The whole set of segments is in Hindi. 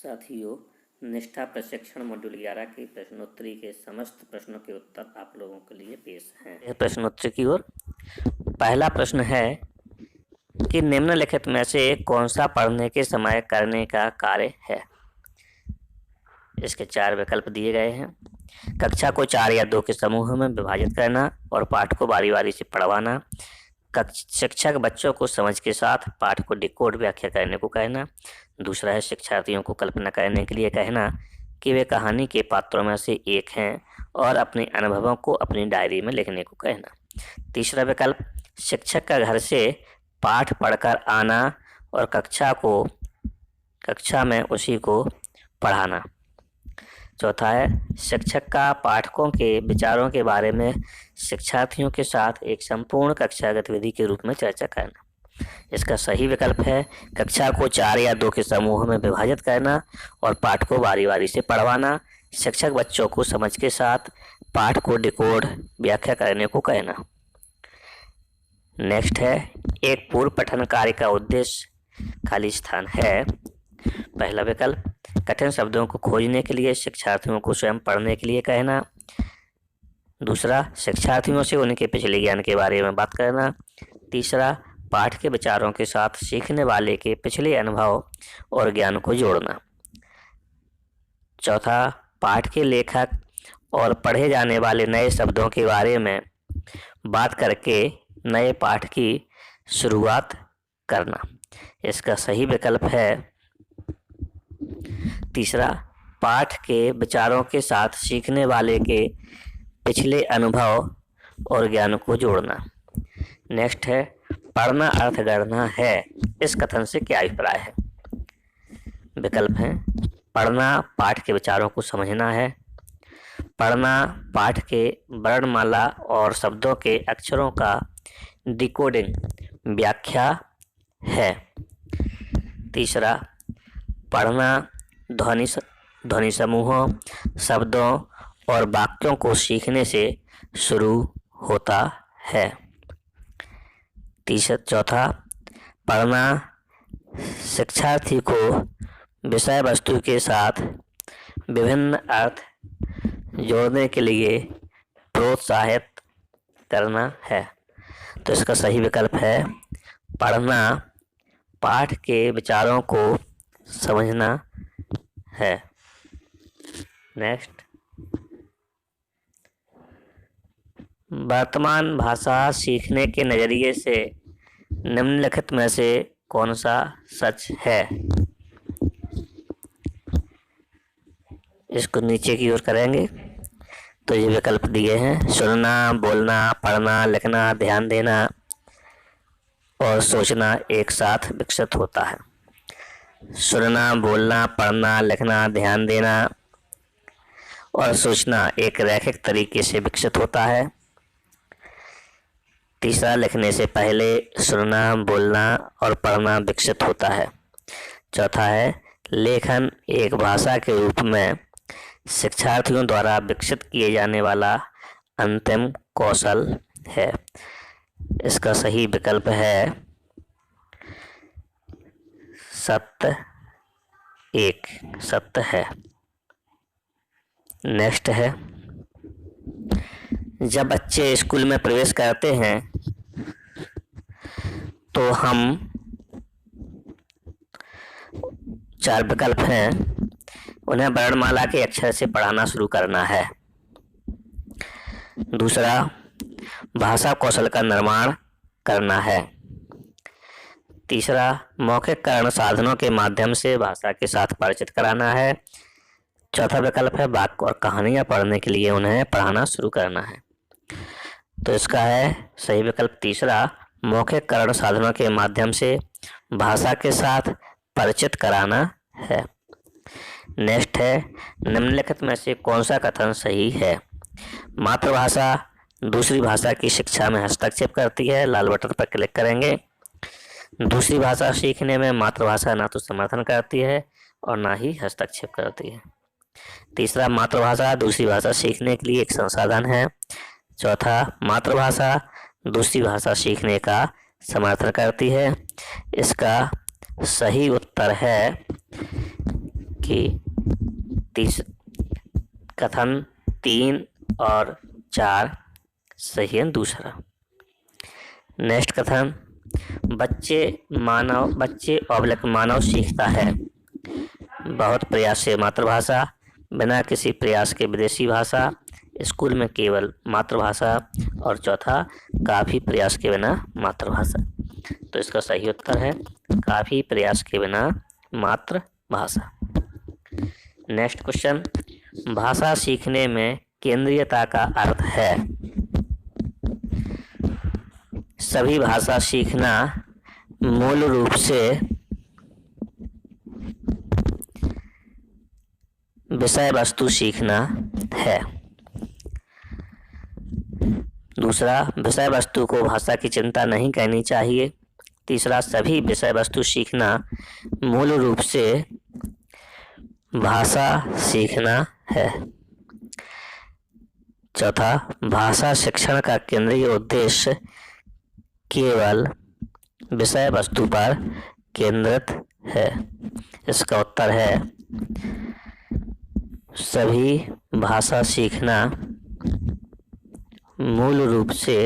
साथियों, निष्ठा प्रशिक्षण मॉड्यूल 11 की प्रश्नोत्तरी के समस्त प्रश्नों के उत्तर आप लोगों के लिए पेश हैं। यह प्रश्नोत्तरी की ओर पहला प्रश्न है कि निम्नलिखित में से कौन सा पढ़ने के समय करने का कार्य है। इसके 4 विकल्प दिए गए हैं। कक्षा को 4 या 2 के समूह में विभाजित करना और पाठ को बारी बारी से पढ़वाना। शिक्षक बच्चों को समझ के साथ पाठ को डिकोड व्याख्या करने को कहना। दूसरा है शिक्षार्थियों को कल्पना करने के लिए कहना कि वे कहानी के पात्रों में से एक हैं और अपने अनुभवों को अपनी डायरी में लिखने को कहना। तीसरा विकल्प शिक्षक का घर से पाठ पढ़कर आना और कक्षा में उसी को पढ़ाना। चौथा है शिक्षक का पाठकों के विचारों के बारे में शिक्षार्थियों के साथ एक संपूर्ण कक्षा गतिविधि के रूप में चर्चा करना। इसका सही विकल्प है कक्षा को 4 या 2 के समूह में विभाजित करना और पाठ को बारी बारी से पढ़वाना। शिक्षक बच्चों को समझ के साथ पाठ को डिकोड व्याख्या करने को कहना। नेक्स्ट है एक पूर्व पठन कार्य का उद्देश्य खाली स्थान है। पहला विकल्प कठिन शब्दों को खोजने के लिए शिक्षार्थियों को स्वयं पढ़ने के लिए कहना। दूसरा शिक्षार्थियों से उनके पिछले ज्ञान के बारे में बात करना। तीसरा पाठ के विचारों के साथ सीखने वाले के पिछले अनुभव और ज्ञान को जोड़ना। चौथा पाठ के लेखक और पढ़े जाने वाले नए शब्दों के बारे में बात करके नए पाठ की शुरुआत करना। इसका सही विकल्प है तीसरा पाठ के विचारों के साथ सीखने वाले के पिछले अनुभव और ज्ञान को जोड़ना। नेक्स्ट है पढ़ना अर्थ गढ़ना है। इस कथन से क्या अभिप्राय है। विकल्प हैं पढ़ना पाठ के विचारों को समझना है। पढ़ना पाठ के वर्णमाला और शब्दों के अक्षरों का डिकोडिंग व्याख्या है। तीसरा पढ़ना ध्वनि समूहों शब्दों और वाक्यों को सीखने से शुरू होता है। चौथा पढ़ना शिक्षार्थी को विषय वस्तु के साथ विभिन्न अर्थ जोड़ने के लिए प्रोत्साहित करना है। तो इसका सही विकल्प है पढ़ना पाठ के विचारों को समझना है। नेक्स्ट वर्तमान भाषा सीखने के नज़रिए से निम्नलिखित में से कौन सा सच है। इसको नीचे की ओर करेंगे तो ये विकल्प दिए हैं सुनना बोलना पढ़ना लिखना ध्यान देना और सोचना एक साथ विकसित होता है। सुनना बोलना पढ़ना लिखना ध्यान देना और सोचना एक रैखिक तरीके से विकसित होता है। तीसरा लिखने से पहले सुनना बोलना और पढ़ना विकसित होता है। चौथा है लेखन एक भाषा के रूप में शिक्षार्थियों द्वारा विकसित किए जाने वाला अंतिम कौशल है। इसका सही विकल्प है सत्य है। नेक्स्ट है जब बच्चे स्कूल में प्रवेश करते हैं तो हम 4 विकल्प हैं उन्हें वर्णमाला के अक्षर से पढ़ाना शुरू करना है। दूसरा भाषा कौशल का निर्माण करना है। तीसरा मौखिककरण साधनों के माध्यम से भाषा के साथ परिचित कराना है। चौथा विकल्प है वाक्य और कहानियाँ पढ़ने के लिए उन्हें पढ़ाना शुरू करना है। तो इसका है सही विकल्प तीसरा मौखिककरण साधनों के माध्यम से भाषा के साथ परिचित कराना है। नेक्स्ट है निम्नलिखित में से कौन सा कथन सही है। मातृभाषा दूसरी भाषा की शिक्षा में हस्तक्षेप करती है। लाल बटन पर क्लिक करेंगे। दूसरी भाषा सीखने में मातृभाषा ना तो समर्थन करती है और ना ही हस्तक्षेप करती है। तीसरा मातृभाषा दूसरी भाषा सीखने के लिए एक संसाधन है। चौथा मातृभाषा दूसरी भाषा सीखने का समर्थन करती है। इसका सही उत्तर है कि कथन 3 और 4 सही है दूसरा। नेक्स्ट कथन, बच्चे ऑब्लिक मानव सीखता है बहुत प्रयास से मातृभाषा, बिना किसी प्रयास के विदेशी भाषा, स्कूल में केवल मातृभाषा, और चौथा काफी प्रयास के बिना मातृभाषा। तो इसका सही उत्तर है काफी प्रयास के बिना मातृभाषा। नेक्स्ट क्वेश्चन, भाषा सीखने में केंद्रीयता का अर्थ है सभी भाषा सीखना, मूल रूप से विषय वस्तु सीखना है। दूसरा, विषय वस्तु को भाषा की चिंता नहीं करनी चाहिए। तीसरा, सभी विषय वस्तु सीखना मूल रूप से भाषा सीखना है। चौथा, भाषा शिक्षण का केंद्रीय उद्देश्य केवल विषय वस्तु पर केंद्रित है। इसका उत्तर है सभी भाषा सीखना मूल रूप से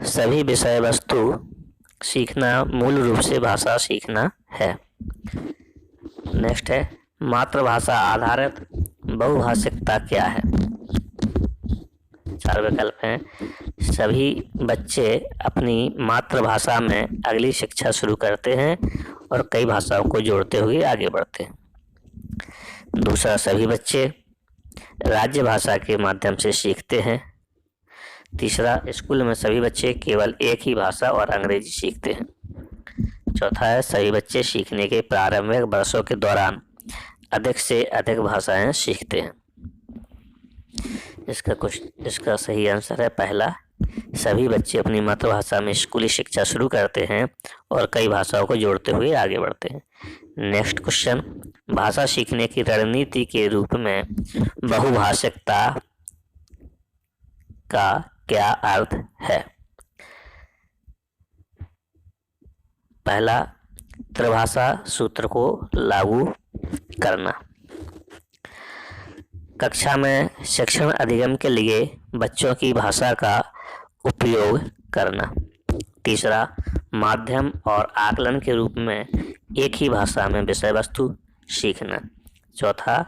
सभी विषय वस्तु सीखना मूल रूप से भाषा सीखना है। नेक्स्ट है, मातृभाषा आधारित बहुभाषिकता क्या है? 4 विकल्प हैं। सभी बच्चे अपनी मातृभाषा में अगली शिक्षा शुरू करते हैं और कई भाषाओं को जोड़ते हुए आगे बढ़ते हैं। दूसरा, सभी बच्चे राज्य भाषा के माध्यम से सीखते हैं। तीसरा, स्कूल में सभी बच्चे केवल एक ही भाषा और अंग्रेजी सीखते हैं। चौथा है, सभी बच्चे सीखने के प्रारंभिक वर्षों के दौरान अधिक से अधिक भाषाएं सीखते हैं। इसका सही आंसर है पहला, सभी बच्चे अपनी मातृभाषा में स्कूली शिक्षा शुरू करते हैं और कई भाषाओं को जोड़ते हुए आगे बढ़ते हैं। नेक्स्ट क्वेश्चन, भाषा सीखने की रणनीति के रूप में बहुभाषिकता का क्या अर्थ है? पहला, त्रिभाषा सूत्र को लागू करना। कक्षा में शिक्षण अधिगम के लिए बच्चों की भाषा का उपयोग करना। तीसरा, माध्यम और आकलन के रूप में एक ही भाषा में विषय वस्तु सीखना। चौथा,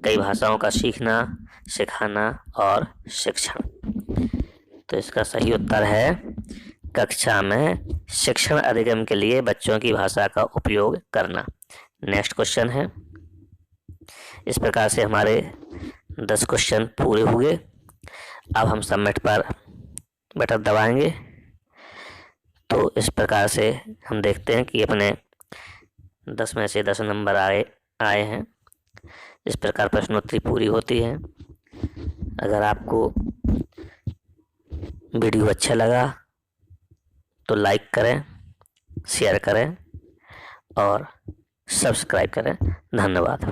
कई भाषाओं का सीखना, सिखाना और शिक्षण। तो इसका सही उत्तर है कक्षा में शिक्षण अधिगम के लिए बच्चों की भाषा का उपयोग करना। नेक्स्ट क्वेश्चन है, इस प्रकार से हमारे 10 क्वेश्चन पूरे हुए। अब हम सबमिट पर बटन दबाएंगे तो इस प्रकार से हम देखते हैं कि अपने 10 में से 10 नंबर आए हैं। इस प्रकार प्रश्नोत्तरी पूरी होती है। अगर आपको वीडियो अच्छा लगा तो लाइक करें, शेयर करें और सब्सक्राइब करें। धन्यवाद।